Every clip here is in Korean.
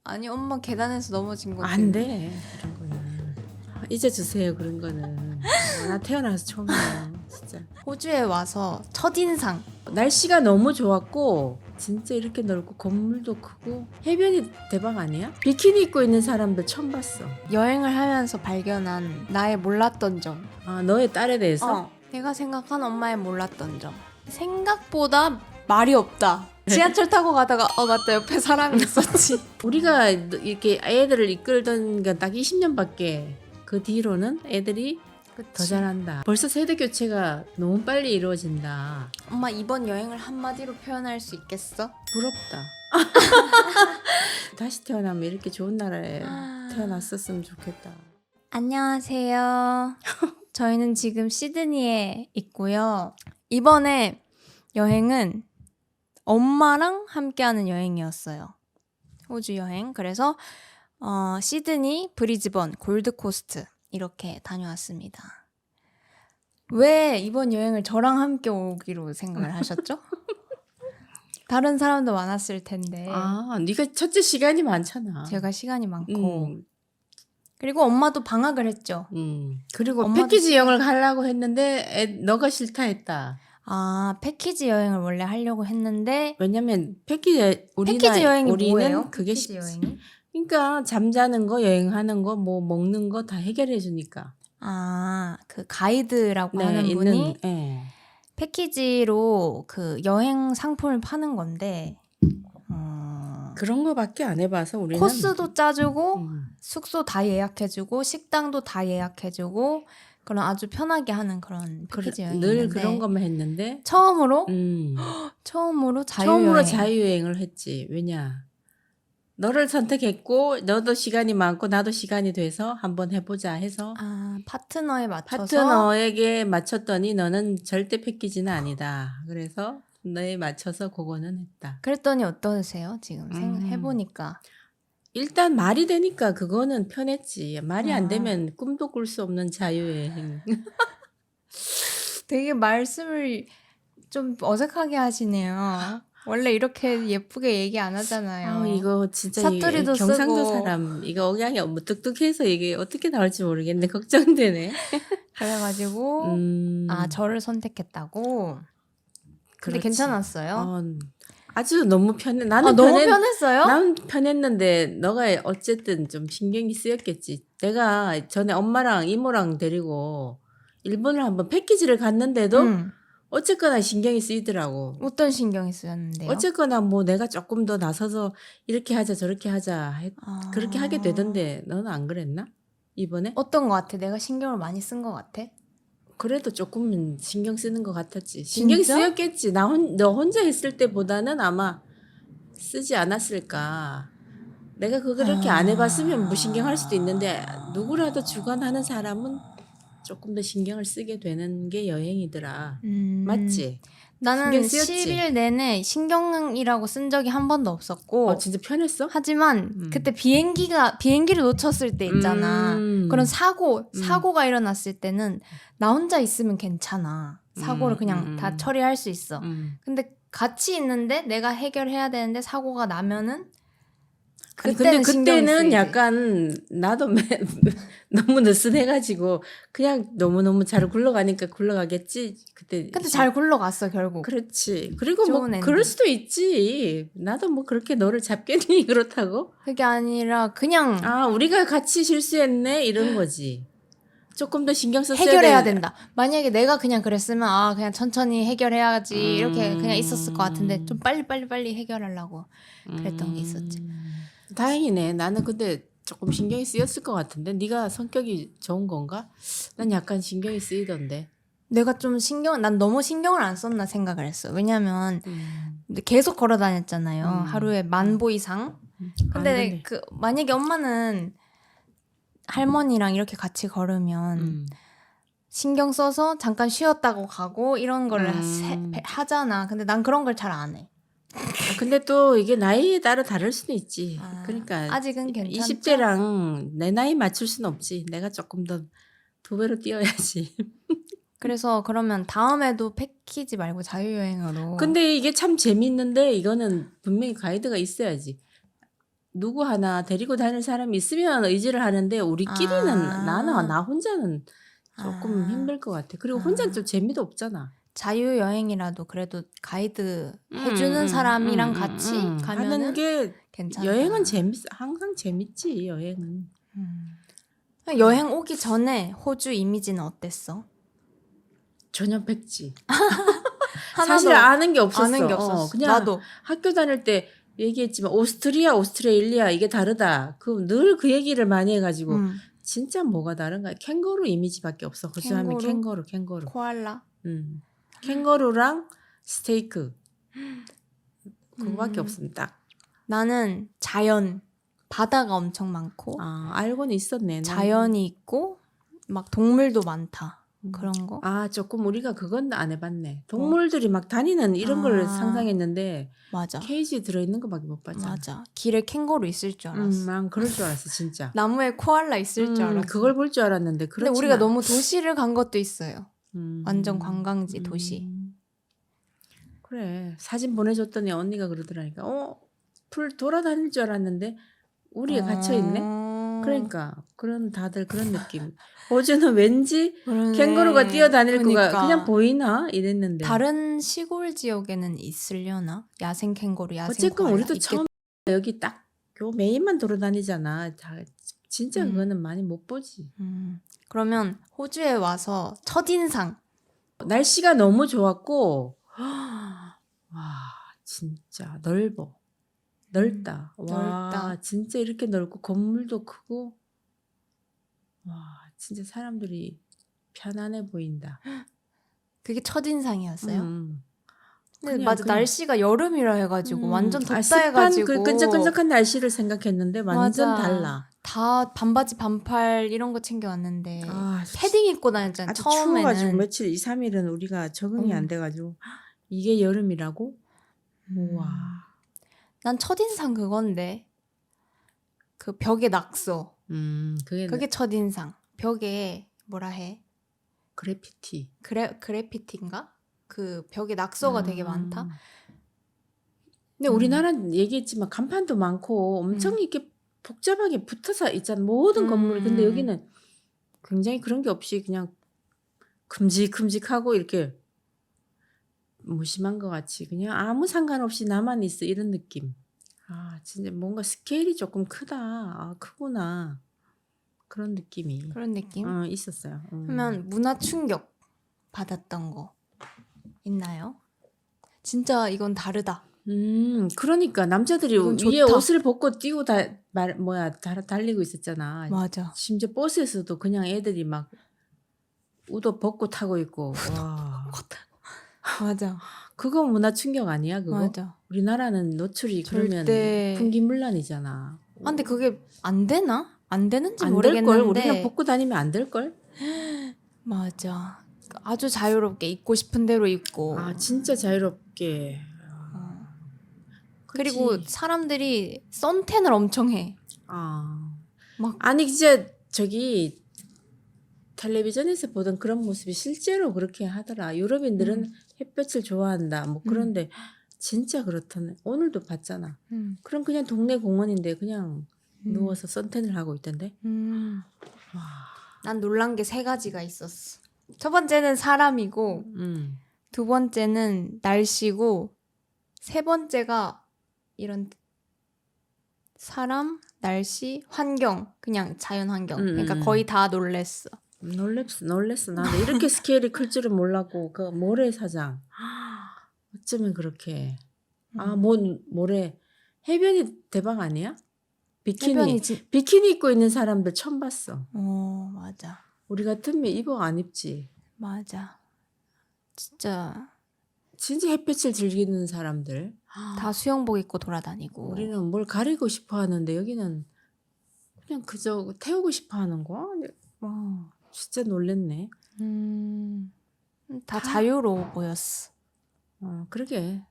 아니 엄마 계단에서 넘어진 거 안 돼. 그런 거는. 잊어주세요. 그런 거는. 나 태어나서 처음이에요. 진짜. 호주에 와서 첫인상. 날씨가 너무 좋았고 진짜 이렇게 넓고 건물도 크고 해변이 대박 아니야? 비키니 입고 있는 사람들 처음 봤어. 여행을 하면서 발견한 나의 몰랐던 점. 아, 너의 딸에 대해서? 내가 생각한 엄마의 몰랐던 점. 생각보다 말이 없다. 지하철 타고 가다가 맞다 옆에 사람이 있었지. 우리가 이렇게 애들을 이끌던 건 딱 20년밖에 그 뒤로는 애들이 더 잘한다. 벌써 세대 교체가 너무 빨리 이루어진다. 엄마 이번 여행을 한마디로 표현할 수 있겠어? 부럽다. 다시 태어나면 이렇게 좋은 나라에 태어났었으면 좋겠다. 안녕하세요. 저희는 지금 시드니에 있고요. 이번에 여행은 엄마랑 함께하는 여행이었어요. 호주 여행. 그래서 시드니, 브리즈번, 골드코스트 이렇게 다녀왔습니다. 왜 이번 여행을 저랑 함께 오기로 생각을 하셨죠? 다른 사람도 많았을 텐데 아, 네가 첫째 시간이 많잖아. 제가 시간이 많고 그리고 엄마도 방학을 했죠. 그리고 엄마도- 패키지 여행을 하려고 했는데 너가 싫다 했다. 패키지 여행을 원래 하려고 했는데 왜냐면 패키지 여행이 우리는 뭐예요? 그게 패키지 여행이? 그러니까 잠자는 거, 여행하는 거, 뭐 먹는 거 다 해결해 주니까. 그 가이드라고 하는 분이 예. 패키지로 그 여행 상품을 파는 건데 그런 거밖에 안 해봐서 우리는 코스도 짜주고 음. 숙소 다 예약해주고 식당도 다 예약해주고 그런 아주 편하게 하는 그런 패키지 여행인데 늘 그런 것만 했는데 처음으로 처음으로 자유여행. 자유여행을 했지. 왜냐? 너를 선택했고 너도 시간이 많고 나도 시간이 돼서 한번 해보자 해서 파트너에 맞춰서 파트너에게 맞췄더니 너는 절대 패키지는 아니다. 그래서 너에 맞춰서 그거는 했다. 그랬더니 어떠세요? 지금 해보니까 일단 말이 되니까 그거는 편했지. 말이 안 되면 꿈도 꿀 수 없는 자유여행. 되게 말씀을 좀 어색하게 하시네요. 원래 이렇게 예쁘게 얘기 안 하잖아요. 이거 진짜 사투리도 경상도 쓰고. 사람 이거 억양이 무뚝뚝해서 이게 어떻게 나올지 모르겠는데 걱정되네. 그래가지고 저를 선택했다고. 근데 그렇지. 괜찮았어요? 아주 너무 편해. 나는 너무 편했어요? 난 편했는데 너가 어쨌든 좀 신경이 쓰였겠지. 내가 전에 엄마랑 이모랑 데리고 일본을 한번 패키지를 갔는데도 어쨌거나 신경이 쓰이더라고. 어떤 신경이 쓰였는데요? 어쨌거나 뭐 내가 조금 더 나서서 이렇게 하자 저렇게 하자 그렇게 하게 되던데 너는 안 그랬나? 이번에? 어떤 것 같아? 내가 신경을 많이 쓴 것 같아? 그래도 조금은 신경 쓰는 것 같았지. 신경이 진짜? 쓰였겠지. 너 혼자 했을 때보다는 아마 쓰지 않았을까. 내가 그렇게 안 해봤으면 무신경할 수도 있는데 누구라도 주관하는 사람은 조금 더 신경을 쓰게 되는 게 여행이더라. 맞지? 나는 신경 쓰였지? 10일 내내 신경이라고 쓴 적이 한 번도 없었고 진짜 편했어? 하지만 그때 비행기를 놓쳤을 때 있잖아. 그런 사고가 일어났을 때는 나 혼자 있으면 괜찮아. 사고를 그냥 다 처리할 수 있어. 근데 같이 있는데 내가 해결해야 되는데 사고가 나면은 근데 신경이 그때는 쓰이지. 약간 나도 너무 느슨해가지고 그냥 너무너무 잘 굴러가니까 굴러가겠지. 그때 근데 잘 굴러갔어 결국. 그렇지. 그리고 뭐 좋은 엔딩. 그럴 수도 있지. 나도 뭐 그렇게 너를 잡겠니 그렇다고? 그게 아니라 그냥 우리가 같이 실수했네 이런 거지. 조금 더 신경 썼어야 해결해야 된다. 만약에 내가 그냥 그랬으면 그냥 천천히 해결해야지 이렇게 그냥 있었을 것 같은데 좀 빨리 해결하려고 그랬던 게 있었지. 다행이네. 나는 근데 조금 신경이 쓰였을 것 같은데 네가 성격이 좋은 건가? 난 약간 신경이 쓰이던데. 내가 좀 난 너무 신경을 안 썼나 생각을 했어. 왜냐면 계속 걸어 다녔잖아요. 하루에 10,000보 이상. 근데 만약에 엄마는 할머니랑 이렇게 같이 걸으면 신경 써서 잠깐 쉬었다고 가고 이런 거를 하잖아. 근데 난 그런 걸 잘 안 해. 근데 또 이게 나이에 따라 다를 수도 있지. 그러니까 아직은 괜찮죠? 20대랑 내 나이 맞출 수는 없지. 내가 조금 더 2배로 뛰어야지. 그래서 그러면 다음에도 패키지 말고 자유여행으로. 근데 이게 참 재밌는데 이거는 분명히 가이드가 있어야지. 누구 하나 데리고 다닐 사람이 있으면 의지를 하는데 우리끼리는 나 혼자는 조금 아. 힘들 것 같아. 그리고 혼자는 좀 재미도 없잖아. 자유 여행이라도 그래도 가이드 해주는 사람이랑 같이 하는 가면은 게 괜찮다. 여행은 항상 재밌지. 여행은. 여행 오기 전에 호주 이미지는 어땠어? 전혀 백지. 하나도 사실 아는 게 없었어. 아는 게 없었어. 그냥 나도. 학교 다닐 때 얘기했지만 오스트레일리아 이게 다르다. 늘 그 얘기를 많이 해가지고 진짜 뭐가 다른가? 캥거루 이미지밖에 없어. 호주 하면 캥거루. 코알라. 캥거루랑 스테이크 그거밖에 없습니다. 나는 자연, 바다가 엄청 많고 알고는 있었네. 자연이 있고 막 동물도 많다. 그런 거. 조금 우리가 그건 안 해봤네. 동물들이 막 다니는 이런 걸 상상했는데 맞아. 케이지에 들어있는 거밖에 못 봤잖아. 맞아. 길에 캥거루 있을 줄 알았어. 난 그럴 줄 알았어 진짜. 나무에 코알라 있을 줄 알았어. 그걸 볼 줄 알았는데 근데 우리가 너무 도시를 간 것도 있어요. 완전 관광지 도시. 그래. 사진 보내줬더니 언니가 그러더라니까. 풀 돌아다닐 줄 알았는데 우리에 갇혀있네. 그러니까 다들 그런 느낌. 호주는 왠지 그러네. 캥거루가 뛰어다닐 그러니까. 거가 그냥 보이나 이랬는데. 다른 시골 지역에는 있으려나? 야생 캥거루, 야생 어쨌건 코알라 우리도 있겠... 처음 여기 딱 요 메인만 돌아다니잖아. 진짜 그거는 많이 못 보지. 그러면 호주에 와서 첫인상. 날씨가 너무 좋았고 와 진짜 넓다. 와 진짜 이렇게 넓고 건물도 크고 와 진짜 사람들이 편안해 보인다. 그게 첫인상이었어요? 근데 그냥 날씨가 여름이라 해가지고 완전 덥다 습한 해가지고 그 끈적끈적한 날씨를 생각했는데 완전 맞아. 달라. 다 반바지 반팔 이런 거 챙겨왔는데 패딩 입고 다녔잖아. 아주 처음에는 추워가지고 며칠 2, 3일은 우리가 적응이 안 돼가지고 이게 여름이라고? 우와. 난 첫인상 그건데 그 벽에 낙서. 그게 첫인상. 벽에 뭐라 해? 그래피티. 그래피티인가? 그 벽에 낙서가 되게 많다. 근데 우리나라는 얘기했지만 간판도 많고 엄청 이렇게 복잡하게 붙어서 있잖아. 모든 건물이. 근데 여기는 굉장히 그런 게 없이 그냥 큼직큼직하고 이렇게 무심한 것 같이 그냥 아무 상관없이 나만 있어 이런 느낌. 진짜 뭔가 스케일이 조금 크다. 크구나. 그런 느낌이. 그런 느낌? 있었어요. 그러면 문화 충격 받았던 거 있나요? 진짜 이건 다르다. 그러니까 남자들이 이건 위에 좋다. 옷을 벗고 뛰고 달리고 있었잖아. 맞아. 심지어 버스에서도 그냥 애들이 막 우도 벗고 타고 있고. 와. 맞아. 그거 문화 충격 아니야 그거? 맞아. 우리나라는 노출이 그러면 절대. 풍기문란이잖아. 근데 그게 안 되나? 안 되는지 안 모르겠는데. 될걸? 우리는 벗고 다니면 안 될걸? 맞아. 아주 자유롭게 입고 싶은 대로 입고. 진짜 자유롭게. 그리고 사람들이 선탠을 엄청 해. 아니 진짜 저기 텔레비전에서 보던 그런 모습이 실제로 그렇게 하더라. 유럽인들은 햇볕을 좋아한다. 뭐 그런데 진짜 그렇다네. 오늘도 봤잖아. 그럼 그냥 동네 공원인데 그냥 누워서 선탠을 하고 있던데. 난 놀란 게 3가지가 있었어. 첫 번째는 사람이고, 두 번째는 날씨고, 세 번째가 이런 사람, 날씨, 환경, 그냥 자연 환경. 그러니까 거의 다 놀랬어. 놀랬어. 나는 이렇게 스케일이 클 줄은 몰랐고 그 모래사장. 어쩌면 그렇게. 모래. 해변이 대박 아니야? 비키니 입고 있는 사람들 처음 봤어. 맞아. 우리 같으면 입어 안 입지. 맞아. 진짜 햇볕을 즐기는 사람들. 다 수영복 입고 돌아다니고. 우리는 뭘 가리고 싶어 하는데 여기는 그냥 그저 태우고 싶어 하는 거야. 진짜 놀랬네. 다 자유로워 보였어. 그러게.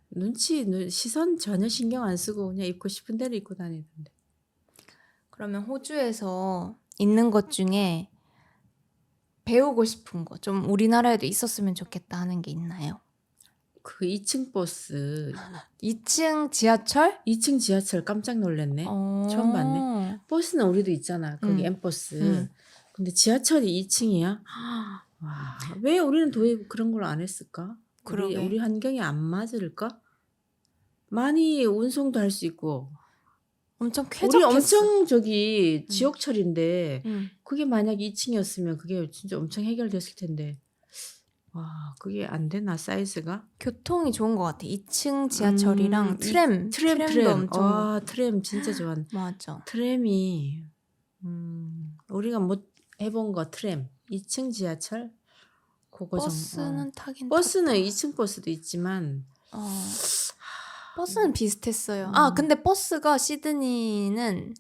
시선 전혀 신경 안 쓰고 그냥 입고 싶은 대로 입고 다니던데. 그러면 호주에서 있는 것 중에 배우고 싶은 거, 좀 우리나라에도 있었으면 좋겠다 하는 게 있나요? 그 2층 버스, 2층 지하철? 2층 지하철 깜짝 놀랐네. 처음 봤네. 버스는 우리도 있잖아. 거기 M버스. 근데 지하철이 2층이야? 와, 왜 우리는 도입 그런 걸 안 했을까? 그러게. 우리 환경에 안 맞을까? 많이 운송도 할 수 있고. 엄청 우리 쾌적했어. 엄청 저기 지역철인데 응. 그게 만약 2층이었으면 그게 진짜 엄청 해결됐을 텐데. 와, 그게 안 되나 사이즈가? 교통이 좋은 것 같아. 2층 지하철이랑 트램. 트램도 엄청. 와, 트램 진짜 좋아. 맞아. 트램이 우리가 못 해본 거 트램 2층 지하철 그거 버스는 타긴 버스는 2층 버스도 있지만 버스는 비슷했어요. 근데 버스가 시드니는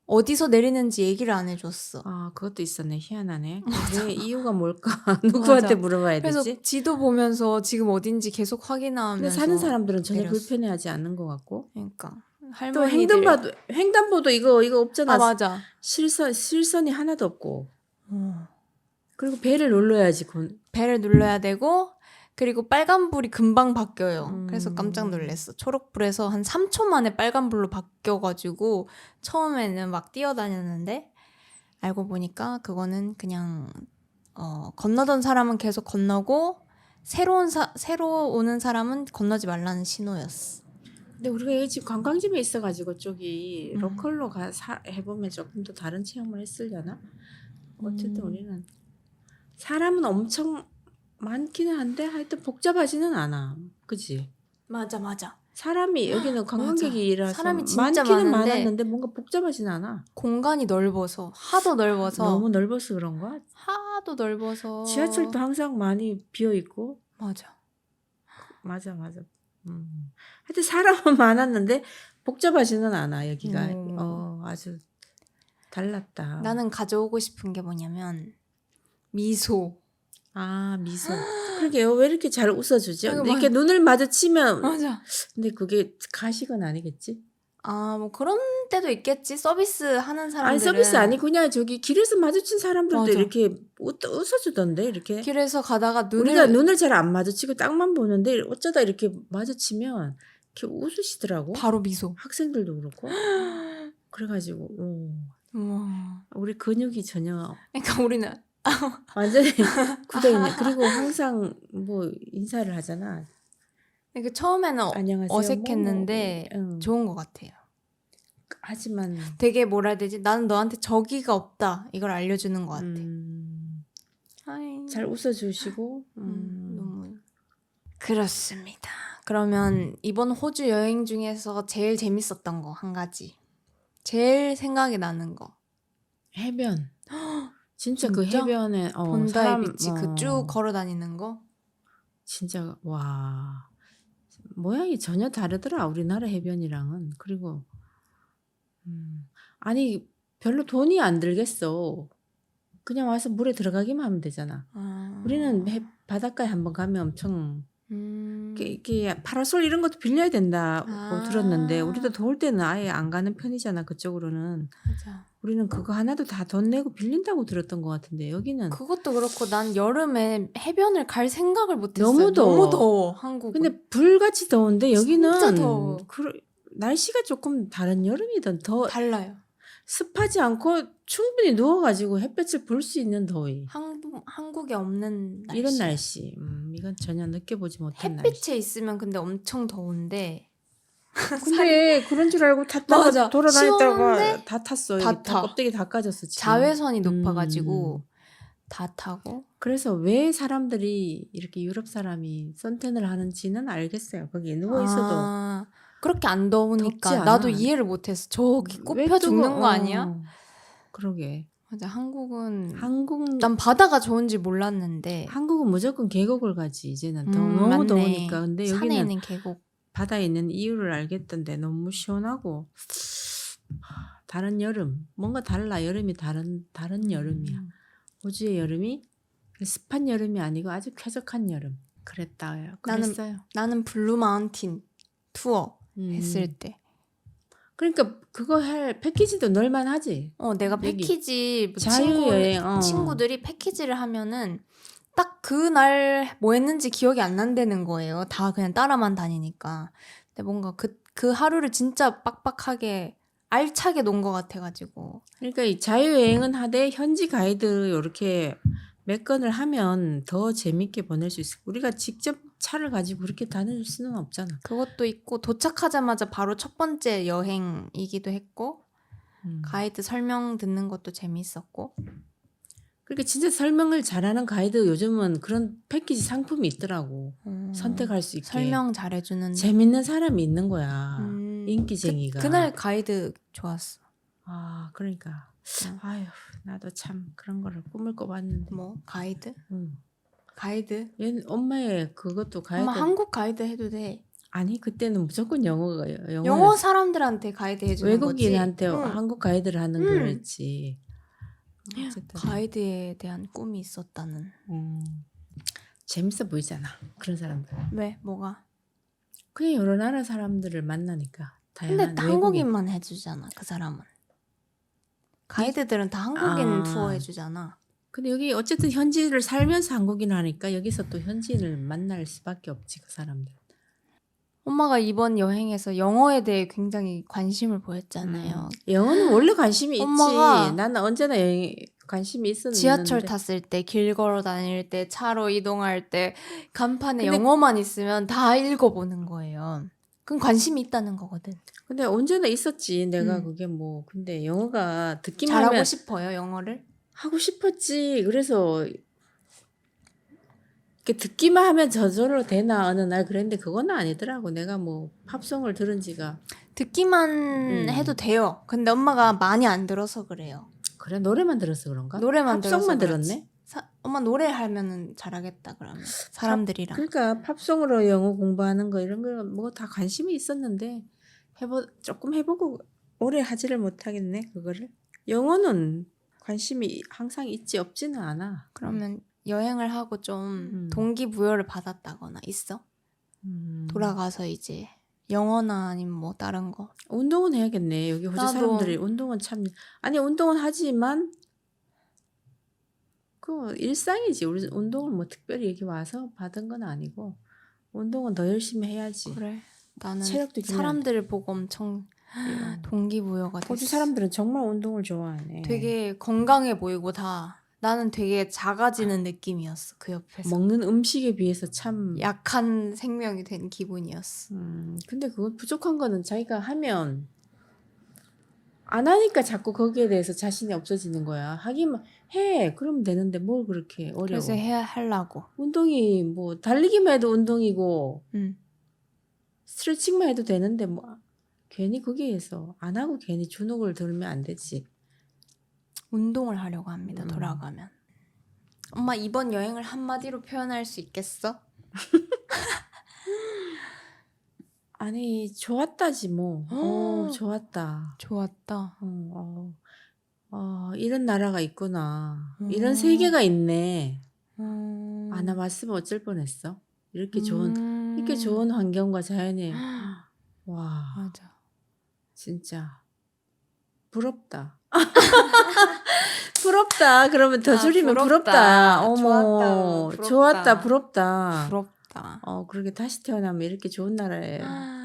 어디서 내리는지 얘기를 안 해줬어. 그것도 있었네. 희한하네. 왜 이유가 뭘까? 누구한테 맞아. 물어봐야 그래서 되지? 지도 보면서 지금 어딘지 계속 확인하면서. 근데 사는 사람들은 전혀 내렸어. 불편해하지 않는 것 같고. 그러니까 또 할머니들. 횡단보도 이거 없잖아. 맞아. 실선이 하나도 없고. 그리고 배를 눌러야지. 배를 눌러야 되고 그리고 빨간불이 금방 바뀌어요. 그래서 깜짝 놀랐어. 초록불에서 한 3초 만에 빨간불로 바뀌어가지고 처음에는 막 뛰어다녔는데 알고 보니까 그거는 그냥 건너던 사람은 계속 건너고 새로 오는 사람은 건너지 말라는 신호였어. 근데 우리가 여기 집 관광지에 있어가지고 쪽이 로컬로 해보면 조금 더 다른 체험을 했으려나? 어쨌든 우리는 사람은 엄청 많기는 한데 하여튼 복잡하지는 않아. 그치? 맞아. 사람이 여기는 관광객이라서 사람이 진짜 많기는 많은데 많았는데 뭔가 복잡하진 않아. 공간이 넓어서 하도 넓어서 너무 넓어서 그런가? 하도 넓어서 지하철도 항상 많이 비어 있고. 맞아. 하여튼 사람은 많았는데 복잡하지는 않아 여기가. 아주 달랐다. 나는 가져오고 싶은 게 뭐냐면 미소. 미소. 그러게요. 왜 이렇게 잘 웃어주지? 아이고, 이렇게 눈을 마주치면. 맞아. 근데 그게 가식은 아니겠지? 뭐 그런 때도 있겠지. 서비스 하는 사람들은. 아니 서비스 아니 그냥 저기 길에서 마주친 사람들도 맞아. 이렇게 웃어주던데 이렇게. 길에서 가다가 우리가 눈을 잘 안 마주치고 딱만 보는데 어쩌다 이렇게 마주치면 이렇게 웃으시더라고. 바로 미소. 학생들도 그렇고. 그래가지고 우와. 우리 근육이 전혀 그러니까 우리는 완전히 굳어있네. 그리고 항상 뭐 인사를 하잖아. 그 처음에는 안녕하세요. 어색했는데 좋은 것 같아요. 하지만 되게 뭐라 해야 되지? 나는 너한테 적의가 없다. 이걸 알려주는 것 같아. 잘 웃어주시고 너무 그렇습니다. 그러면 이번 호주 여행 중에서 제일 재밌었던 거 한 가지. 제일 생각이 나는 거. 해변. 진짜 그 해변에 본다이 비치 그 쭉 걸어 다니는 거. 진짜 와 모양이 전혀 다르더라 우리나라 해변이랑은. 그리고 아니 별로 돈이 안 들겠어. 그냥 와서 물에 들어가기만 하면 되잖아. 우리는 바닷가에 한번 가면 엄청 이렇게 파라솔 이런 것도 빌려야 된다고 들었는데 우리도 더울 때는 아예 안 가는 편이잖아 그쪽으로는. 맞아. 우리는 그거 하나도 다 돈 내고 빌린다고 들었던 것 같은데 여기는 그것도 그렇고 난 여름에 해변을 갈 생각을 못했어요. 너무 더워. 한국은. 근데 불같이 더운데 여기는 진짜 더워. 날씨가 조금 다른 여름이든 더 달라요. 습하지 않고 충분히 누워가지고 햇볕을 볼 수 있는 더위. 한국에 없는 날씨. 이런 날씨. 이건 전혀 느껴보지 못한 날씨. 햇빛에 있으면 근데 엄청 더운데. 근데 그런 줄 알고 맞아. 돌아다녔다가 다 탔어. 다 타. 껍데기 다 까졌어. 지금. 자외선이 높아가지고 다 타고. 그래서 왜 사람들이 이렇게 유럽 사람이 선탠을 하는지는 알겠어요. 거기 누워 있어도 그렇게 안 더우니까 덥지 않아. 나도 이해를 못했어. 저기 꼽혀 죽는 거 아니야? 그러게. 맞아. 한국은 한국 난 바다가 좋은지 몰랐는데 한국은 무조건 계곡을 가지 이제는 너무 맞네. 더우니까. 근데 산에 여기는 있는 계곡. 바다에 있는 이유를 알겠던데 너무 시원하고 다른 여름 뭔가 달라. 여름이 다른 여름이야. 호주의 여름이 습한 여름이 아니고 아주 쾌적한 여름. 그랬어요. 나는 블루 마운틴 투어 했을 때. 그러니까 그거 할 패키지도 넣을만하지. 내가 패키지 자유여행 친구들이 패키지를 하면은 딱 그날 뭐 했는지 기억이 안 난다는 거예요. 다 그냥 따라만 다니니까. 근데 뭔가 그 하루를 진짜 빡빡하게 알차게 논 것 같아가지고. 그러니까 이 자유여행은 하되 현지 가이드 이렇게 몇 건을 하면 더 재밌게 보낼 수 있을. 우리가 직접 차를 가지고 그렇게 다닐 수는 없잖아. 그것도 있고 도착하자마자 바로 첫 번째 여행이기도 했고 가이드 설명 듣는 것도 재밌었고. 그러니까 진짜 설명을 잘하는 가이드 요즘은 그런 패키지 상품이 있더라고. 선택할 수 있게. 설명 잘해주는. 재밌는 사람이 있는 거야. 인기쟁이가. 그날 가이드 좋았어. 아, 그러니까. 아휴, 나도 참 그런 거를 꿈을 꿔봤는데. 뭐 가이드? 응. 가이드? 얘 엄마의 그것도 가이드. 엄마 한국 가이드 해도 돼. 아니 그때는 무조건 영어 영어 사람들한테 가이드 해주는 거지. 외국인한테 응. 한국 가이드를 하는 거였지. 어쨌든. 가이드에 대한 꿈이 있었다는. 재밌어 보이잖아 그런 사람들. 왜? 뭐가? 그냥 여러 나라 사람들을 만나니까 다양한 근데 다 외국인. 한국인만 해주잖아 그 사람은. 가이드들은 다 한국인 투어 해주잖아. 근데 여기 어쨌든 현지를 살면서 한국인을 하니까 여기서 또 현지인을 만날 수밖에 없지 그 사람들. 엄마가 이번 여행에서 영어에 대해 굉장히 관심을 보였잖아요. 영어는 원래 관심이 엄마가 있지. 나는 언제나 여행 관심이 있었는데. 지하철 탔을 때, 길 걸어 다닐 때, 차로 이동할 때 간판에 근데- 영어만 있으면 다 읽어보는 거예요. 그럼 관심이 있다는 거거든. 근데 언제나 있었지. 내가 그게 뭐 근데 영어가 듣기만 잘하고 하면 싶어요, 영어를? 하고 싶었지. 그래서 이렇게 듣기만 하면 저절로 되나 어느 날 그랬는데 그건 아니더라고. 내가 뭐 팝송을 들은 지가 듣기만 해도 돼요. 근데 엄마가 많이 안 들어서 그래요. 그래 노래만 들어서 그런가? 노래만 들어서 팝송만 그렇지. 들었네. 엄마 노래하면은 잘하겠다 그러면 사람들이랑. 그러니까 팝송으로 영어 공부하는 거 이런 거 뭐 다 관심이 있었는데 조금 해보고 오래 하지를 못하겠네 그거를. 영어는 관심이 항상 있지 없지는 않아. 그러면 여행을 하고 좀 동기부여를 받았다거나 있어? 돌아가서 이제 영어나 아니면 뭐 다른 거. 운동은 해야겠네. 여기 호주 나도. 사람들이 운동은 참 아니 운동은 하지만 그 일상이지. 우리 운동을 뭐 특별히 여기 와서 받은 건 아니고 운동은 더 열심히 해야지. 그래. 나는 체력도 사람들을 보고 엄청 동기부여가 됐어. 호주 사람들은 정말 운동을 좋아하네. 되게 건강해 보이고 다. 나는 되게 작아지는 느낌이었어. 그 옆에서. 먹는 음식에 비해서 참 약한 생명이 된 기분이었어. 근데 그건 부족한 거는 자기가 하면 안 하니까 자꾸 거기에 대해서 자신이 없어지는 거야. 하기만 해. 그러면 되는데 뭘 그렇게 어려워. 그래서 하려고. 운동이 뭐 달리기만 해도 운동이고 응. 스트레칭만 해도 되는데 뭐 괜히 거기에서 안 하고 괜히 주눅을 들면 안 되지. 운동을 하려고 합니다. 돌아가면. 엄마 이번 여행을 한마디로 표현할 수 있겠어? 아니 좋았다지 뭐. 좋았다. 좋았다. 이런 나라가 있구나. 이런 세계가 있네. 안 와봤으면 어쩔 뻔했어. 이렇게 좋은 환경과 자연이 와 맞아. 진짜 부럽다. 부럽다. 그러면 더 줄이면 부럽다. 어머, 좋았다. 부럽다. 부럽다. 그렇게 다시 태어나면 이렇게 좋은 나라에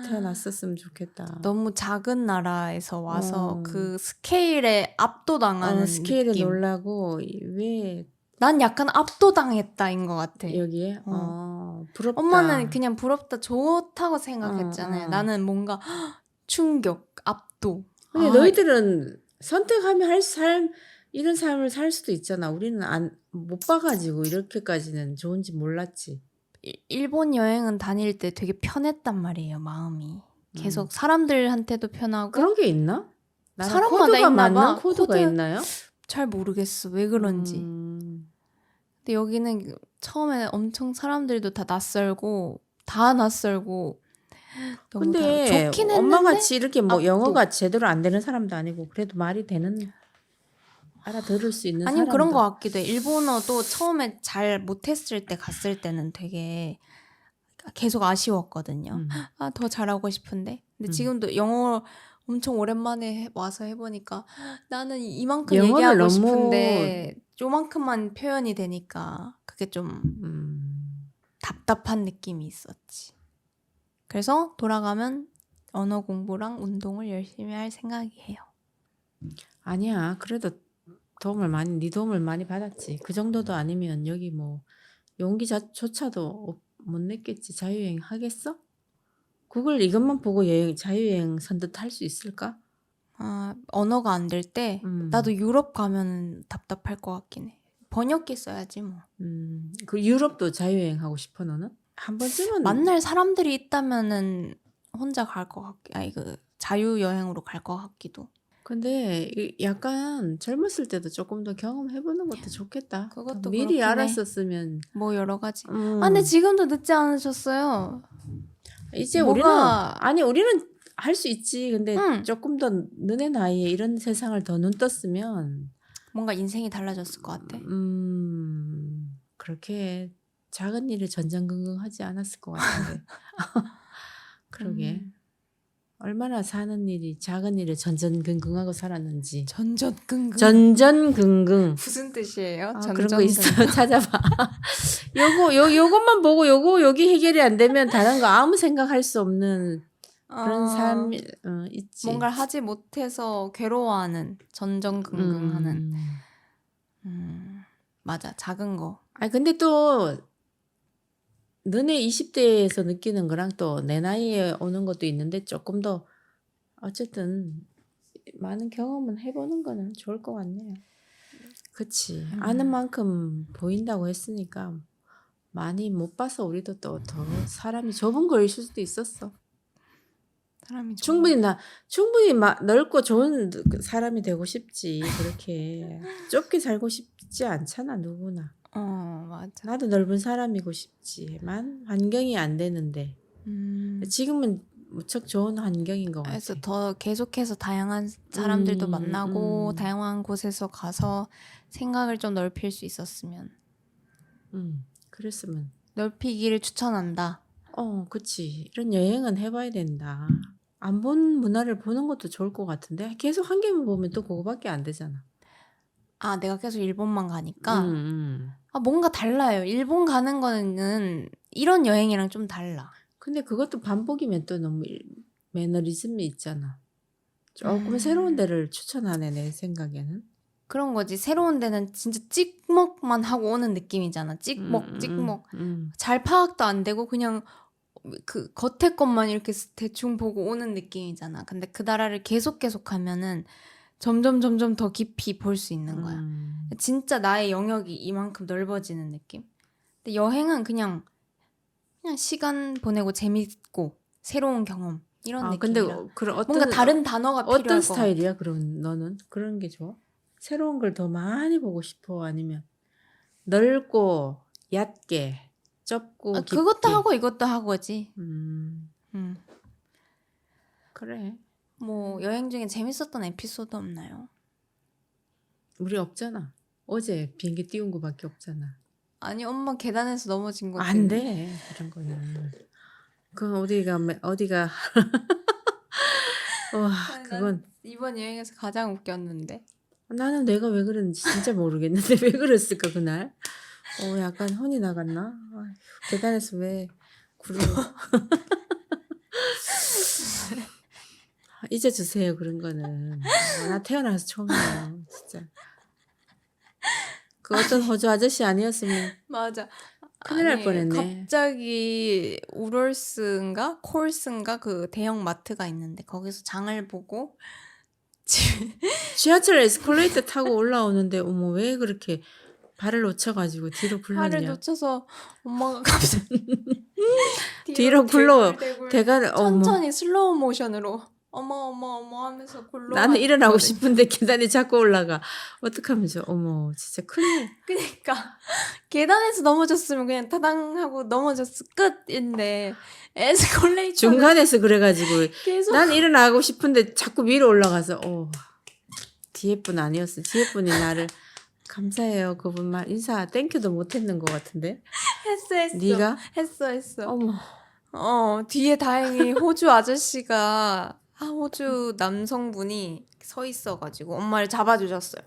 태어났었으면 좋겠다. 너무 작은 나라에서 와서 그 스케일에 압도당하는 스케일에 느낌. 놀라고 왜 난 약간 압도당했다인 것 같아. 여기에 부럽다. 엄마는 그냥 부럽다, 좋다고 생각했잖아요. 나는 뭔가 충격, 압도. 근데 너희들은 선택하면 이런 삶을 살 수도 있잖아. 우리는 못 봐가지고 이렇게까지는 좋은지 몰랐지. 일본 여행은 다닐 때 되게 편했단 말이에요, 마음이. 계속 사람들한테도 편하고. 그런 게 있나? 사람마다 코드가 있나 맞는 봐. 코드가 있나요? 잘 모르겠어. 왜 그런지. 근데 여기는 처음에 엄청 사람들도 다 낯설고 너무 근데 좋긴 했는데 엄마같이 이렇게 뭐 압도. 영어가 제대로 안 되는 사람도 아니고 그래도 말이 되는 알아들을 수 있는 아니면 사람도 그런 것 같기도 해. 일본어도 처음에 잘 못했을 때 갔을 때는 되게 계속 아쉬웠거든요. 더 잘하고 싶은데. 근데 지금도 영어 엄청 오랜만에 와서 해보니까 나는 이만큼 영어를 얘기하고 너무 싶은데 요만큼만 표현이 되니까 그게 좀 음. 답답한 느낌이 있었지. 그래서 돌아가면 언어 공부랑 운동을 열심히 할 생각이에요. 아니야. 그래도 네 도움을 많이 받았지. 그 정도도 아니면 여기 뭐 용기조차도 못 냈겠지. 자유여행 하겠어? 그걸 이것만 보고 자유여행 선뜻 할 수 있을까? 언어가 안 될 때 음. 나도 유럽 가면 답답할 것 같긴 해. 번역기 써야지 뭐. 그 유럽도 자유여행 하고 싶어 너는? 한 번쯤은 만날 사람들이 있다면은 혼자 갈 것 같기. 아니 그 자유 여행으로 갈 것 같기도. 근데 약간 젊었을 때도 조금 더 경험해보는 것도 좋겠다. 그것도 미리 그렇긴 해. 알았었으면 뭐 여러 가지. 음. 근데 지금도 늦지 않으셨어요. 이제 뭐가- 우리는 할 수 있지. 근데 응. 조금 더 너네 나이에 이런 세상을 더 눈 떴으면 뭔가 인생이 달라졌을 것 같아. 그렇게 작은 일에 전전긍긍하지 않았을 것 같은데. 그러게. 얼마나 사는 일이 작은 일에 전전긍긍하고 살았는지. 전전긍긍. 전전긍긍. 무슨 뜻이에요? 그런 거 있어. 찾아봐. 요것만 보고 여기 해결이 안 되면 다른 거 아무 생각할 수 없는 그런 삶이 있지. 뭔가를 하지 못해서 괴로워하는 전전긍긍하는. 맞아, 작은 거. 아니 근데 또 너네 20대에서 느끼는 거랑 또 내 나이에 오는 것도 있는데 조금 더 어쨌든 많은 경험은 해보는 거는 좋을 것 같네요. 그치. 아는 만큼 보인다고 했으니까 많이 못 봐서 우리도 또 더 사람이 좁은 거일 수도 있었어. 사람이 충분히 넓고 좋은 사람이 되고 싶지. 그렇게 좁게 살고 싶지 않잖아 누구나. 맞아. 나도 넓은 사람이고 싶지만 환경이 안 되는데 지금은 무척 좋은 환경인 것 같아. 그래서 더 계속해서 다양한 사람들도 만나고 다양한 곳에서 가서 생각을 좀 넓힐 수 있었으면. 그랬으면. 넓히기를 추천한다. 그치. 이런 여행은 해봐야 된다. 안 본 문화를 보는 것도 좋을 것 같은데 계속 한 개만 보면 또 그거밖에 안 되잖아. 내가 계속 일본만 가니까 음. 뭔가 달라요. 일본 가는 거는 이런 여행이랑 좀 달라. 근데 그것도 반복이면 또 너무 매너리즘이 있잖아. 조금 새로운 데를 추천하네 내 생각에는. 그런 거지. 새로운 데는 진짜 찍먹만 하고 오는 느낌이잖아. 찍먹. 잘 파악도 안 되고 그냥 그 겉에 것만 이렇게 대충 보고 오는 느낌이잖아. 근데 그 나라를 계속 하면은 점점 더 깊이 볼 수 있는 거야. 진짜 나의 영역이 이만큼 넓어지는 느낌. 근데 여행은 그냥 시간 보내고 재밌고 새로운 경험 이런 느낌이라. 근데 그런 뭔가 다른 단어가 필요할 어떤 것 스타일이야? 같아. 그럼 너는 그런 게 좋아? 새로운 걸 더 많이 보고 싶어? 아니면 넓고 얕게 좁고 깊게? 그것도 하고 이것도 하고지. 그래. 뭐 여행 중에 재밌었던 에피소드 없나요? 우리 없잖아. 어제 비행기 띄운 거밖에 없잖아. 아니 엄마 계단에서 넘어진 것도 안 있는데. 돼. 그런 거는. 그건 어디가 와, 그건 이번 여행에서 가장 웃겼는데. 나는 내가 왜 그랬는지 진짜 모르겠는데 왜 그랬을까 그날? 약간 혼이 나갔나? 아휴, 계단에서 왜 구르 잊어주세요 그런 거는. 나 태어나서 처음이에요 진짜. 그 어떤 호주 아저씨 아니었으면 맞아. 큰일 날 뻔했네. 갑자기 우럴스인가 콜스인가 그 대형 마트가 있는데 거기서 장을 보고 지하철 에스컬레이터 타고 올라오는데 어머 왜 그렇게 발을 놓쳐가지고 뒤로 굴렀냐. 팔을 놓쳐서 엄마가 갑자기 뒤로 굴러 대굴대굴 대가를 천천히 슬로우 모션으로 어머 하면서 굴러. 나는 일어나고 싶은데 계단에 자꾸 올라가. 어떡하면 좋아. 어머 진짜 큰일. 그러니까 계단에서 넘어졌으면 그냥 타당 하고 넘어졌어 끝인데 에스컬레이터 중간에서 그래가지고 계속 난 일어나고 싶은데 자꾸 위로 올라가서 뒤에 분 아니었어. 뒤에 분이 나를 감사해요. 그분 말 인사 땡큐도 못했는 것 같은데. 했어. 네가? 했어. 어머. 뒤에 다행히 호주 아저씨가 호주 남성분이 서 있어가지고 엄마를 잡아주셨어요.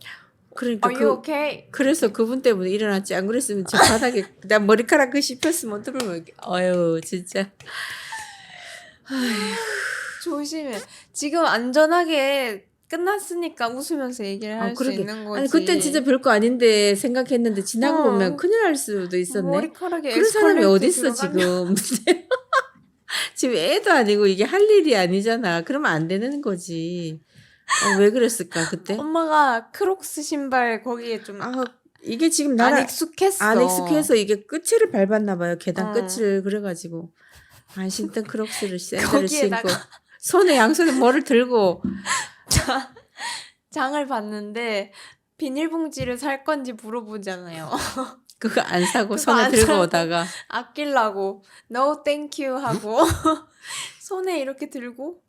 그러니까 Are you okay? 그래서 그분 때문에 일어났지. 안 그랬으면 저 바닥에 나 머리카락 그 씹혔으면 어떡하면 어휴 진짜. 조심해. 지금 안전하게 끝났으니까 웃으면서 얘기를 할 수 그러게. 있는 거지. 아니 그땐 진짜 별거 아닌데 생각했는데 지나고 보면 어. 큰일 날 수도 있었네. 머리카락에 그런 사람이 에스컬레이터 어디 있어 들어가면. 지금. 지금 애도 아니고 이게 할 일이 아니잖아. 그러면 안 되는 거지. 왜 그랬을까 그때? 엄마가 크록스 신발 거기에 좀 안 이게 지금 나랑 익숙했어. 안 익숙해서 이게 끝을 밟았나 봐요. 계단 어. 끝을. 그래가지고 안 신던 크록스를 샌들을 거기에다가 신고 손에 양손에 뭐를 들고 장을 봤는데 비닐봉지를 살 건지 물어보잖아요. 그거 안 사고 그거 손에 안 들고 사고 오다가 아끼려고 no thank you 하고 손에 이렇게 들고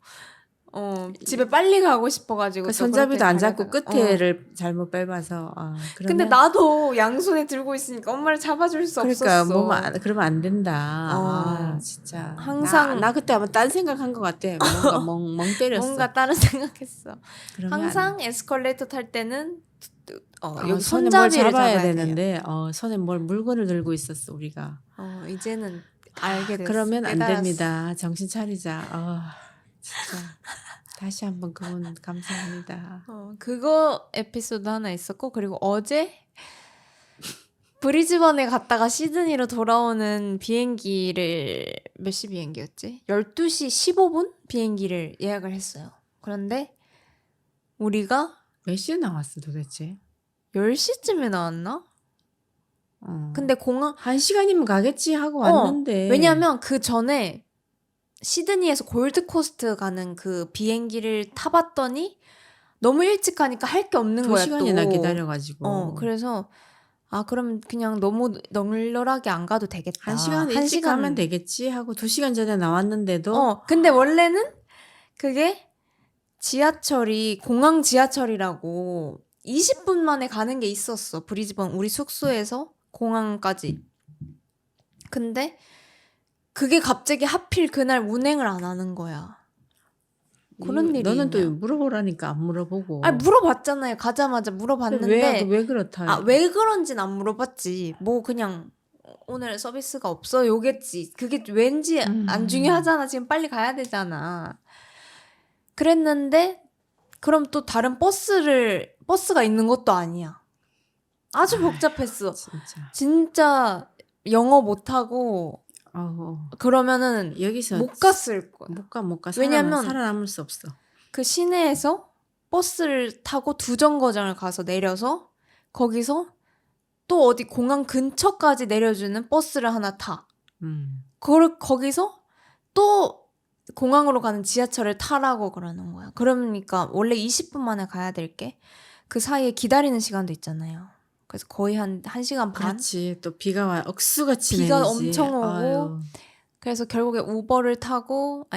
집에 빨리 가고 싶어가지고 그 또 손잡이도 그렇게 안 잡고 가려다가. 끝에를 잘못 밟아서 근데 그러면 나도 양손에 들고 있으니까 엄마를 잡아줄 수 그러니까 없었어. 그러면 안 된다. 진짜 항상 나 그때 아마 딴 생각한 것 같아. 뭔가 멍 때렸어. 뭔가 다른 생각했어. 그러면 항상 에스컬레이터 탈 때는 여기 손에 뭘 손잡이를 잡아야 돼요. 되는데 손에 뭘 물건을 들고 있었어 우리가. 이제는 알게 됐어. 그러면 안 깨달았어. 됩니다. 정신 차리자. 진짜 다시 한번 그분 감사합니다. 그거 에피소드 하나 있었고, 그리고 어제 브리즈번에 갔다가 시드니로 돌아오는 비행기를 몇 시 비행기였지? 12시 15분 비행기를 예약을 했어요. 그런데 우리가 몇 시에 나왔어 도대체? 10시쯤에 나왔나? 근데 공항 1시간이면 가겠지 하고 왔는데. 왜냐면 그 전에 시드니에서 골드코스트 가는 그 비행기를 타봤더니 너무 일찍 가니까 할 게 없는 거야. 2시간이나 또. 기다려가지고. 그래서 그럼 그냥 너무 널널하게 안 가도 되겠다. 1시간 일찍 가면 되겠지 하고 2시간 전에 나왔는데도 근데 원래는 그게 공항 지하철이라고 20분 만에 가는 게 있었어. 브리즈번 우리 숙소에서 공항까지. 근데 그게 갑자기 하필 그날 운행을 안 하는 거야. 그런 일이 너는 또 있냐? 물어보라니까 안 물어보고. 물어봤잖아요. 가자마자 물어봤는데 왜 그렇다. 왜 그런진 안 물어봤지. 뭐 그냥 오늘 서비스가 없어 요겠지. 그게 왠지 안 중요하잖아. 지금 빨리 가야 되잖아. 그랬는데 그럼 또 다른 버스가 있는 것도 아니야. 아주 복잡했어. 진짜 영어 못하고 그러면은 여기서 못 갔을 거야. 못 가. 왜냐면 살아남을 수 없어. 그 시내에서 버스를 타고 두 정거장을 가서 내려서 거기서 또 어디 공항 근처까지 내려주는 버스를 하나 타. 거기서 또 공항으로 가는 지하철을 타라고 그러는 거야. 그러니까 원래 20분 만에 가야 될 게 그 사이에 기다리는 시간도 있잖아요. 그래서 거의 한 1시간 반? 그렇지. 또 비가 와 억수같이 비가 내리지. 엄청 오고 아유. 그래서 결국에 우버를 타고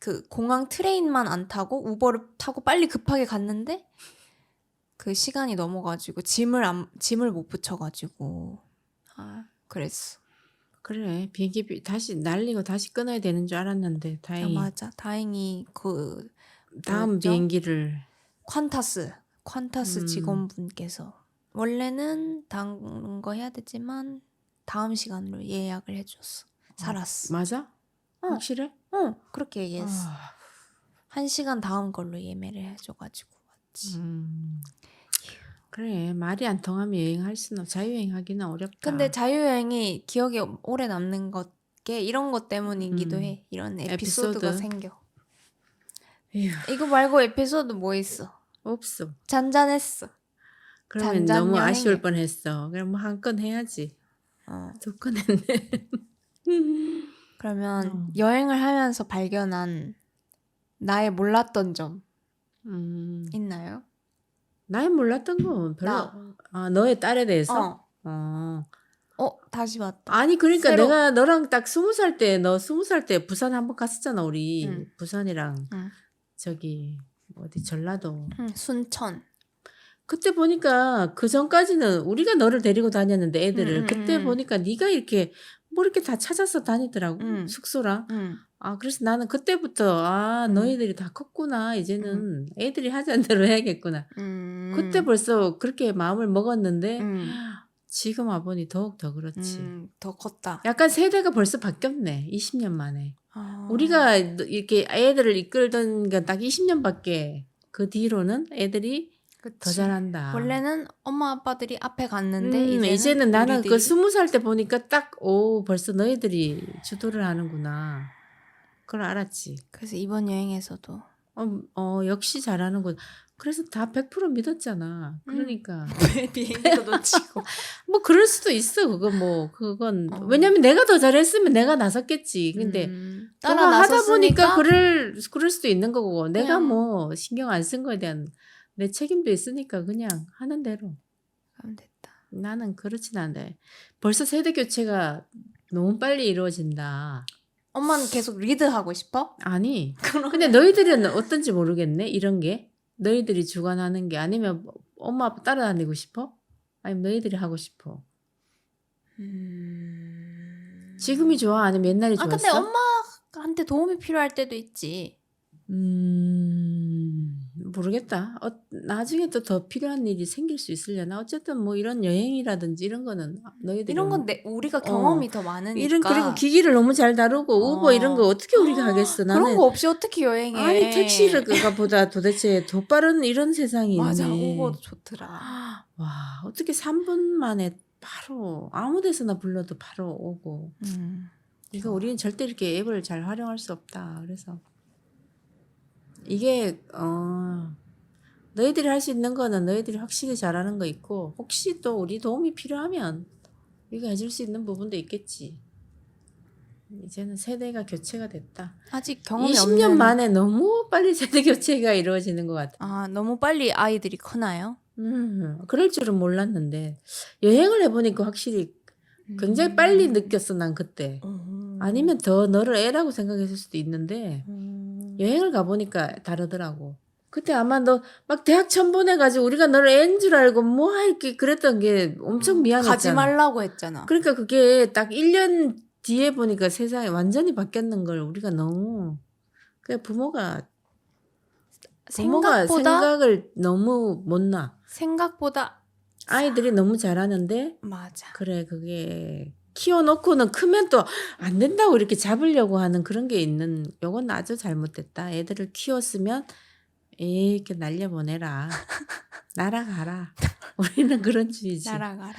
그 공항 트레인만 안 타고 우버를 타고 빨리 급하게 갔는데 그 시간이 넘어가지고 짐을 못 붙여가지고 그랬어. 그래 비행기 다시 날리고 다시 끊어야 되는 줄 알았는데 다행히. 맞아. 다행히 그 다음 뭐였죠? 비행기를 콴타스 직원분께서 원래는 다음 거 해야 되지만 다음 시간으로 예약을 해줬어. 살았어. 맞아? 확실해? 그렇게 얘기했어. 1시간 다음 걸로 예매를 해줘가지고 왔지. 그래 말이 안 통하면 여행할 수는 자유여행하기는 어렵다. 근데 자유여행이 기억에 오래 남는 게 이런 것 때문이기도 해. 이런 에피소드가 생겨. 에휴. 이거 말고 에피소드 뭐 있어? 없어. 잔잔했어. 그러면 너무 아쉬울 뻔했어. 그럼 뭐 한 건 해야지. 2건 했네. 그러면 여행을 하면서 발견한 나의 몰랐던 점 있나요? 나의 몰랐던 건 별로. 너의 딸에 대해서? 다시 봤다. 아니 그러니까 내가 너랑 딱 20살 때 너 20살 때 부산 한번 갔었잖아 우리. 부산이랑 저기 어디 전라도. 순천. 그때 보니까 그 전까지는 우리가 너를 데리고 다녔는데 애들을 그때 보니까 네가 이렇게 뭐 이렇게 다 찾아서 다니더라고 숙소랑. 그래서 나는 그때부터 너희들이 다 컸구나 이제는 애들이 하자는 대로 해야겠구나. 그때 벌써 그렇게 마음을 먹었는데 음. 지금 와보니 더욱 더 그렇지. 더 컸다. 약간 세대가 벌써 바뀌었네. 20년 만에. 아. 우리가 이렇게 애들을 이끌던 게 딱 20년밖에 그 뒤로는 애들이 그치. 더 잘한다. 원래는 엄마 아빠들이 앞에 갔는데 이제는 나는 우리들이... 그 20살 때 보니까 딱 벌써 너희들이 주도를 하는구나. 그걸 알았지. 그래서 이번 여행에서도 역시 잘하는군. 그래서 다 100% 믿었잖아. 그러니까 비행기도 놓치고 뭐 그럴 수도 있어. 그건 왜냐면 내가 더 잘했으면 내가 나섰겠지. 근데 따라 하다 보니까 나섰으니까 그럴 수도 있는 거고. 내가 그냥- 뭐 신경 안 쓴 거에 대한 내 책임도 있으니까 그냥 하는 대로. 하면 됐다. 나는 그렇진 않은데 벌써 세대 교체가 너무 빨리 이루어진다. 엄마는 계속 리드하고 싶어? 아니. 근데 너희들은 어떤지 모르겠네. 이런 게. 너희들이 주관하는 게 아니면 엄마 아빠 따라다니고 싶어? 아니면 너희들이 하고 싶어? 지금이 좋아? 아니면 옛날이 좋았어? 근데 엄마한테 도움이 필요할 때도 있지. 모르겠다. 나중에 또 더 필요한 일이 생길 수 있으려나? 어쨌든 뭐 이런 여행이라든지 이런 거는 너희들이 이런 건 우리가 경험이 더 많으니까. 그리고 기기를 너무 잘 다루고 우버 이런 거 어떻게 우리가 하겠어? 나는 그런 거 없이 어떻게 여행해? 아니 택시가 보다 도대체 더 빠른 이런 세상이 맞아, 있네. 우버도 좋더라. 와 어떻게 3분 만에 바로 아무 데서나 불러도 바로 오고. 이거 우리는 절대 이렇게 앱을 잘 활용할 수 없다. 그래서 이게 너희들이 할 수 있는 거는 너희들이 확실히 잘하는 거 있고 혹시 또 우리 도움이 필요하면 우리가 해줄 수 있는 부분도 있겠지. 이제는 세대가 교체가 됐다. 아직 경험이 20년 없는... 만에 너무 빨리 세대 교체가 이루어지는 것 같아. 너무 빨리 아이들이 크나요? 그럴 줄은 몰랐는데 여행을 해보니까 확실히 굉장히 빨리 느꼈어. 난 그때. 아니면 더 너를 애라고 생각했을 수도 있는데 여행을 가보니까 다르더라고. 그때 아마 너 막 대학 처음 보내가지고 우리가 너를 애인 줄 알고 뭐 이렇게 그랬던 게 엄청 미안했잖아. 가지 말라고 했잖아. 그러니까 그게 딱 1년 뒤에 보니까 세상이 완전히 바뀌었는 걸 우리가 너무 부모가 생각을 너무 못 놔. 생각보다 아이들이 너무 잘하는데 맞아. 그래 그게 키워놓고는 크면 또 안 된다고 이렇게 잡으려고 하는 그런 게 있는 요건 아주 잘못됐다. 애들을 키웠으면 이렇게 날려보내라. 날아가라. 우리는 그런 주의지. 날아가라.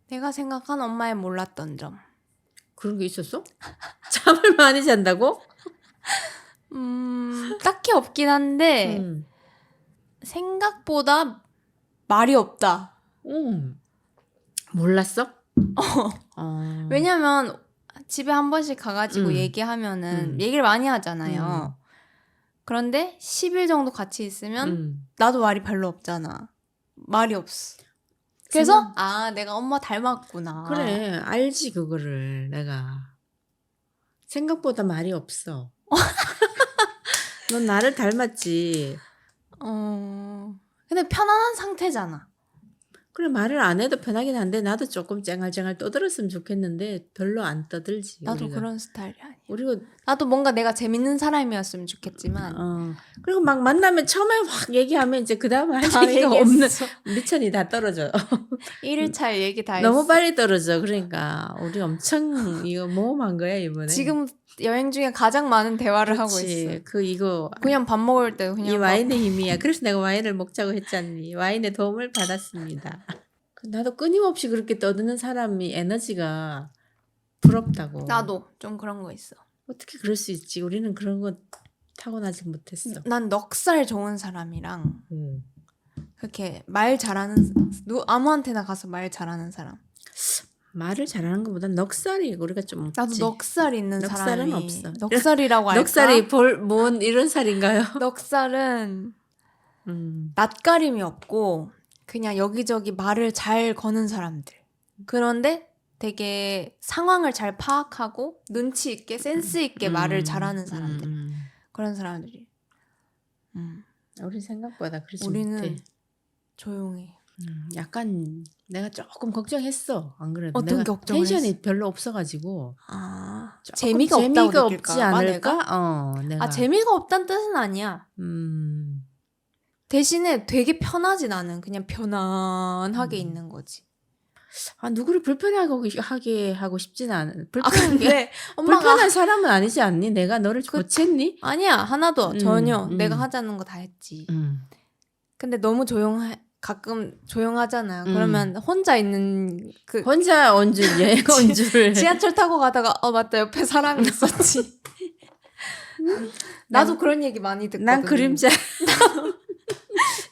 내가 생각한 엄마의 몰랐던 점. 그런 게 있었어? 잠을 많이 잔다고? 딱히 없긴 한데 생각보다 말이 없다. 몰랐어? 왜냐면 집에 한 번씩 가가지고 얘기하면은 얘기를 많이 하잖아요. 그런데 10일 정도 같이 있으면 나도 말이 별로 없잖아. 말이 없어. 그래서 내가 엄마 닮았구나. 그래 알지 그거를 내가. 생각보다 말이 없어. 넌 나를 닮았지. 근데 편안한 상태잖아. 그래 말을 안 해도 편하긴 한데 나도 조금 쨍알쨍알 떠들었으면 좋겠는데 별로 안 떠들지. 나도 우리가. 그런 스타일이 아니야. 우리가 나도 뭔가 내가 재밌는 사람이었으면 좋겠지만 그리고 막 만나면 처음에 확 얘기하면 이제 그 다음에 할 얘기가 없는 미천이 다 떨어져. 1일차에 얘기 다 했어. 너무 빨리 떨어져. 그러니까 우리 엄청 이거 모험한 거야 이번에. 지금 여행 중에 가장 많은 대화를 하고 그렇지. 있어. 이거 그냥 밥 먹을 때 그냥 이 와인의 힘이야. 그래서 내가 와인을 먹자고 했잖니. 와인의 도움을 받았습니다. 나도 끊임없이 그렇게 떠드는 사람이 에너지가 부럽다고. 나도 좀 그런 거 있어. 어떻게 그럴 수 있지? 우리는 그런 거 타고나지 못했어. 난 넉살 좋은 사람이랑 그렇게 말 잘하는 아무한테나 가서 말 잘하는 사람. 말을 잘하는 것보단 넉살이 우리가 좀 없지. 나도 넉살 있는 넉살은 사람이 없어. 넉살이라고 할까? 넉살이 뭔 이런 살인가요? 넉살은 낯가림이 없고 그냥 여기저기 말을 잘 거는 사람들. 그런데 되게 상황을 잘 파악하고 눈치 있게 센스 있게 말을 잘하는 사람들. 그런 사람들이. 우리 생각보다 그렇지 우리는 못해. 조용해. 약간 내가 조금 걱정했어. 안 그래도 어떤 내가 걱정을 텐션이 했어? 별로 없어가지고 조금 재미가 없다고 느낄까 없지 봐, 않을까? 내가? 내가 재미가 없다는 뜻은 아니야. 대신에 되게 편하지 나는. 그냥 편안하게 있는 거지. 아 누구를 불편하게 하고 싶지는 않아. 아 근데 엄마가 불편한 사람은 아니지 않니? 내가 너를 고쳤니? 아니야 하나도 전혀 음. 내가 하자는 거 다 했지. 근데 너무 가끔 조용하잖아요. 그러면 혼자 있는 그 혼자 언주를 지하철 타고 가다가 맞다 옆에 사람이 있었지. 나도 그런 얘기 많이 듣거든. 난 그림자.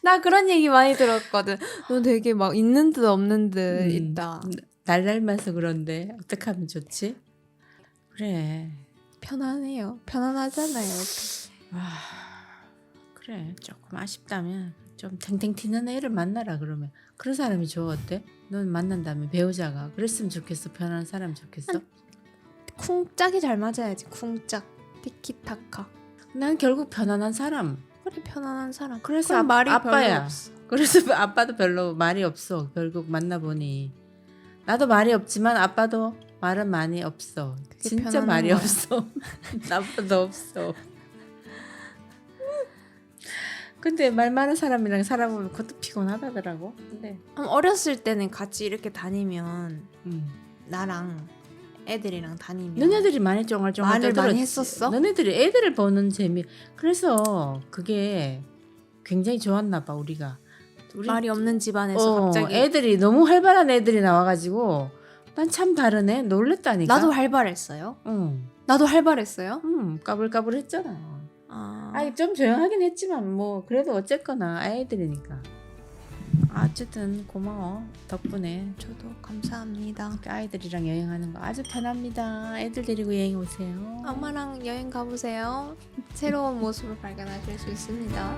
나 그런 얘기 많이 들었거든. 너 되게 막 있는 듯 없는 듯 있다. 날 닮아서 그런데 어떻게 하면 좋지? 그래. 편안해요. 편안하잖아요. 아, 그래. 조금 아쉽다면 좀 탱탱 튀는 애를 만나라 그러면. 그런 사람이 좋아 어때? 넌 만난다면 배우자가 그랬으면 좋겠어. 편안한 사람 좋겠어? 쿵짝이 잘 맞아야지. 쿵짝. 티키타카. 난 결국 편안한 사람. 그래 편안한 사람. 그래서 그럼 말이 아빠야. 별로 없어. 그래서 아빠도 별로 말이 없어. 결국 만나보니 나도 말이 없지만 아빠도 말은 많이 없어. 그게 진짜 편안한 말이 거야. 없어. 나보다 없어. 근데 말 많은 사람이랑 살아보면 그것도 피곤하다더라고. 근데 어렸을 때는 같이 이렇게 다니면 나랑 애들이랑 다니면 너네들이 많이 쫑알쫑알 말을 떠들었지. 많이 했었어? 너네들이 애들을 보는 재미. 그래서 그게 굉장히 좋았나 봐 우리가. 말이 없는 집안에서 갑자기 애들이 너무 활발한 애들이 나와가지고 난 참 다르네. 놀랬다니까. 나도 활발했어요. 응. 나도 활발했어요. 까불까불했잖아. 아, 아니 좀 조용하긴 했지만 뭐 그래도 어쨌거나 아이들이니까. 어쨌든 고마워 덕분에 저도 감사합니다. 아이들이랑 여행하는 거 아주 편합니다. 애들 데리고 여행 오세요. 엄마랑 여행 가보세요. 새로운 모습을 발견하실 수 있습니다.